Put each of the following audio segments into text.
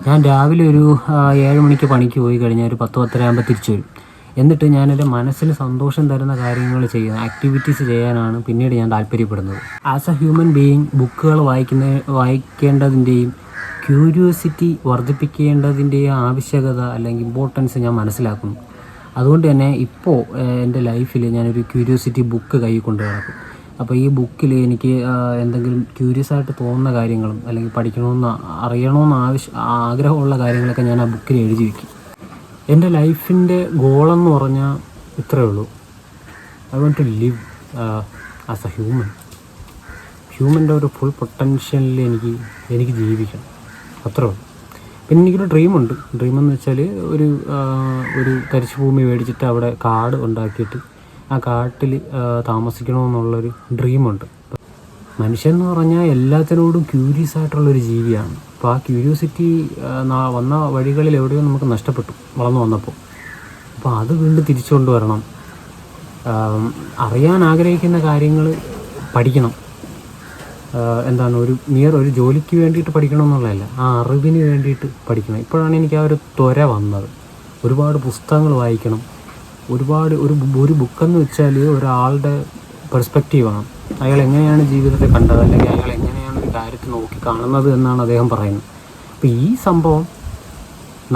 ഞാൻ രാവിലെ ഒരു 7 മണിക്ക് പണിക്ക് പോയി കഴിഞ്ഞാൽ ഒരു 10-10:30 ആകുമ്പോൾ തിരിച്ചു വരും. എന്നിട്ട് ഞാനെൻ്റെ മനസ്സിന് സന്തോഷം തരുന്ന കാര്യങ്ങൾ ചെയ്യുക, ആക്ടിവിറ്റീസ് ചെയ്യാനാണ് പിന്നീട് ഞാൻ താല്പര്യപ്പെടുന്നത്. ആസ് എ ഹ്യൂമൻ ബീയിങ് ബുക്കുകൾ വായിക്കേണ്ടതിൻ്റെയും ക്യൂരിയോസിറ്റി വർദ്ധിപ്പിക്കേണ്ടതിൻ്റെയും ആവശ്യകത അല്ലെങ്കിൽ ഇമ്പോർട്ടൻസ് ഞാൻ മനസ്സിലാക്കുന്നു. അതുകൊണ്ട് തന്നെ ഇപ്പോൾ എൻ്റെ ലൈഫിൽ ഞാനൊരു ക്യൂരിയോസിറ്റി ബുക്ക് കയ്യിൽ കൊണ്ട് നടക്കും. അപ്പോൾ ഈ ബുക്കിൽ എനിക്ക് എന്തെങ്കിലും ക്യൂരിയസ് ആയിട്ട് തോന്നുന്ന കാര്യങ്ങളും അല്ലെങ്കിൽ അറിയണമെന്ന് ആഗ്രഹമുള്ള കാര്യങ്ങളൊക്കെ ഞാൻ ആ ബുക്കിൽ എഴുതി വയ്ക്കും. എൻ്റെ ലൈഫിൻ്റെ ഗോളെന്ന് പറഞ്ഞാൽ ഇത്രയേ ഉള്ളൂ. I want to live as a ഹ്യൂമൻ്റെ ഒരു ഫുൾ പൊട്ടൻഷ്യലിൽ എനിക്ക് ജീവിക്കണം, അത്രേ ഉള്ളൂ. പിന്നെ എനിക്കൊരു ഡ്രീമുണ്ട്. ഡ്രീമെന്ന് വെച്ചാൽ ഒരു തരിശു ഭൂമി മേടിച്ചിട്ട് അവിടെ കാട് ഉണ്ടാക്കിയിട്ട് ആ കാട്ടിൽ താമസിക്കണമെന്നുള്ളൊരു ഡ്രീമുണ്ട്. മനുഷ്യൻ എന്ന് പറഞ്ഞാൽ എല്ലാത്തിനോടും ക്യൂരിയസ് ആയിട്ടുള്ളൊരു ജീവിയാണ്. അപ്പോൾ ആ ക്യൂരിയോസിറ്റി വന്ന വഴികളിൽ എവിടെയോ നമുക്ക് നഷ്ടപ്പെട്ടു വളർന്നു വന്നപ്പോൾ. അപ്പോൾ അത് വീണ്ടും തിരിച്ചു കൊണ്ടുവരണം. അറിയാൻ ആഗ്രഹിക്കുന്ന കാര്യങ്ങൾ പഠിക്കണം. ഒരു ജോലിക്ക് വേണ്ടിയിട്ട് പഠിക്കണമെന്നുള്ളതല്ല, ആ അറിവിന് വേണ്ടിയിട്ട് പഠിക്കണം. ഇപ്പോഴാണ് എനിക്ക് ആ ഒരു ത്വര വന്നത്. ഒരുപാട് പുസ്തകങ്ങൾ വായിക്കണം. ഒരു ബുക്കെന്ന് വെച്ചാൽ ഒരാളുടെ പെർസ്പെക്റ്റീവാണ്. അയാൾ എങ്ങനെയാണ് ജീവിതത്തെ കണ്ടത്, അല്ലെങ്കിൽ അയാൾ എങ്ങനെയാണ് ഒരു കാര്യത്തെ നോക്കി കാണുന്നത് എന്നാണ് അദ്ദേഹം പറയുന്നത്. അപ്പോൾ ഈ സംഭവം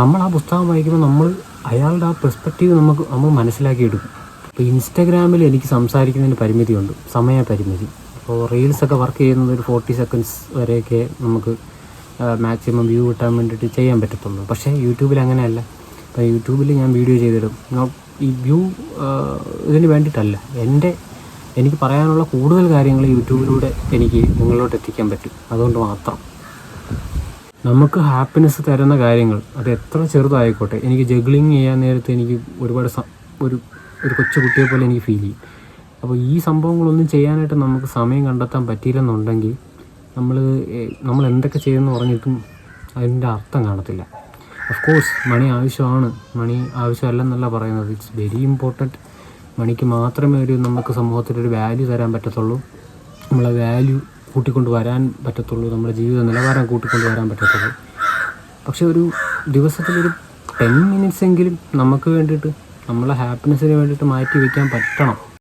നമ്മൾ ആ പുസ്തകം വായിക്കുമ്പോൾ അയാളുടെ ആ പെർസ്പെക്റ്റീവ് നമ്മൾ മനസ്സിലാക്കിയെടുക്കും. ഇപ്പോൾ ഇൻസ്റ്റാഗ്രാമിൽ എനിക്ക് സംസാരിക്കുന്നതിന് പരിമിതിയുണ്ട്, സമയപരിമിതി. അപ്പോൾ റീൽസൊക്കെ വർക്ക് ചെയ്യുന്നത് ഒരു 40 സെക്കൻഡ്സ് വരെയൊക്കെ നമുക്ക് മാക്സിമം വ്യൂ കിട്ടാൻ വേണ്ടിയിട്ട് ചെയ്യാൻ പറ്റത്തുള്ളൂ. പക്ഷേ യൂട്യൂബിൽ അങ്ങനെയല്ല. അപ്പോൾ യൂട്യൂബിൽ ഞാൻ വീഡിയോ ചെയ്തിടും. ഈ വ്യൂ ഇതിന് വേണ്ടിയിട്ടല്ല, എനിക്ക് പറയാനുള്ള കൂടുതൽ കാര്യങ്ങൾ യൂട്യൂബിലൂടെ എനിക്ക് നിങ്ങളിലോട്ട് എത്തിക്കാൻ പറ്റും. അതുകൊണ്ട് മാത്രം നമുക്ക് ഹാപ്പിനെസ് തരുന്ന കാര്യങ്ങൾ അത് എത്ര ചെറുതായിക്കോട്ടെ. എനിക്ക് ജഗ്ലിങ് ചെയ്യാൻ നേരത്ത് എനിക്ക് ഒരുപാട് ഒരു കൊച്ചു കുട്ടിയെ പോലെ എനിക്ക് ഫീൽ ചെയ്യും. അപ്പോൾ ഈ സംഭവങ്ങളൊന്നും ചെയ്യാനായിട്ട് നമുക്ക് സമയം കണ്ടെത്താൻ പറ്റിയില്ലെന്നുണ്ടെങ്കിൽ നമ്മൾ എന്തൊക്കെ ചെയ്യുമെന്ന് പറഞ്ഞിട്ടും അതിൻ്റെ അർത്ഥം കാണത്തില്ല. ഓഫ് കോഴ്സ് മണി ആവശ്യമാണ്, മണി ആവശ്യമല്ലെന്നല്ല പറയുന്നത്. It's very important. മണിക്ക് മാത്രമേ നമുക്ക് സമൂഹത്തിലൊരു വാല്യൂ തരാൻ പറ്റത്തുള്ളൂ, നമ്മളെ വാല്യൂ കൂട്ടിക്കൊണ്ട് വരാൻ പറ്റത്തുള്ളൂ, നമ്മുടെ ജീവിത നിലവാരം കൂട്ടിക്കൊണ്ട് വരാൻ പറ്റത്തുള്ളൂ. പക്ഷെ ഒരു ദിവസത്തിലൊരു 10 മിനിറ്റ്സ് എങ്കിലും നമുക്ക് വേണ്ടിയിട്ട്, നമ്മളെ ഹാപ്പിനെസ്സിന് വേണ്ടിയിട്ട് മാറ്റി വയ്ക്കാൻ പറ്റണം.